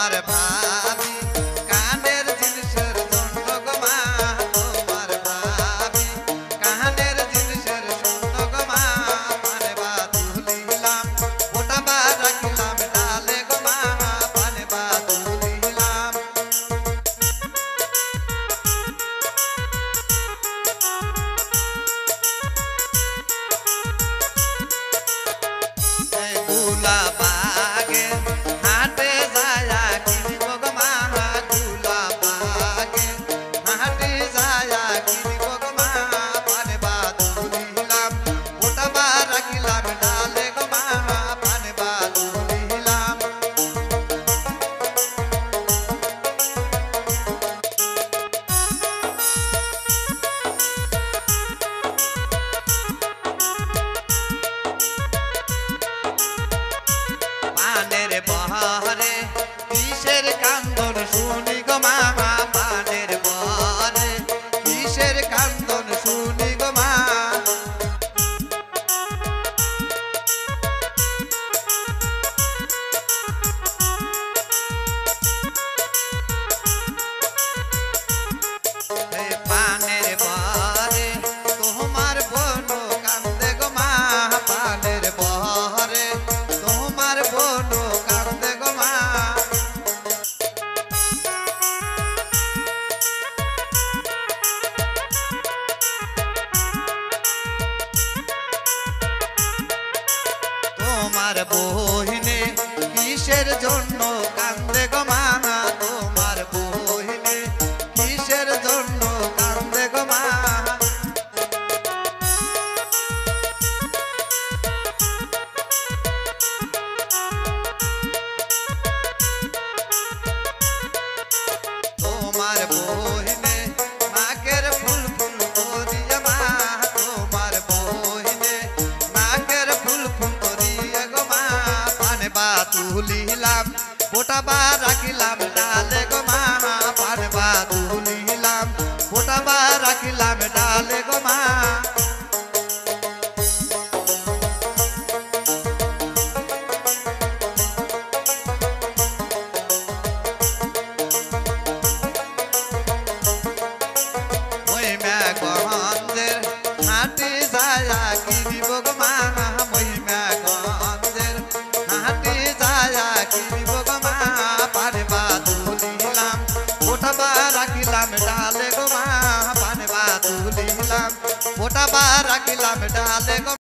তোমার ভাবি কানের জিনিসের জন্য গো মা, তোমার ভাবি কানের জিনিসের জন্য গো মা, পানে বা তুলিলাম ওটা বা রাখিলাম ডালে গো মা, পানে বা তুলিলাম। গুলাবাগে হাটে যায়া কিনিব গো মা, গুলাবাগে হাটে যায়া কিনিব গো মা, পানে বা তুলিলাম ওটা বা রাখিলাম ডালে গো মা, পানে বা তুলিলাম। পানের বহরে কিসের কান্দন শুনি গো মা, পানের বহরে কিসের কান্দন শুনি গো মা। পানের বহরে তোমার বোন কান্দে গো মা, পানের বহরে তোমার বোন কান্দে গো মা। তোমার বহিনে কিসের জন্য কান্দে গো মা, তোমার বহিনে কিসের জন্য কান্দে গো মা। তোমার বহিনে নাকের ফুল ফুল করিয়া মা, তোমার বহিনে নাকের ফুল ফুল করিয়া গো মা, পানে বা তুলিলাম ওটা বা রাখিলাম ডালে গো মা, পানে বা তুলিলাম ওটা বা রাখিলাম ডালে গো মা। গঞ্জের হাটে যায়া কিনিব গো মা, মহিমা গঞ্জের হাটে যায়া কিনিব গো মা, পানে বা তুলিলাম ওটা বা রাখিলাম ডালে গো মা, পানে বা তুলিলাম ওটা বা রাখিলাম ডালে গো।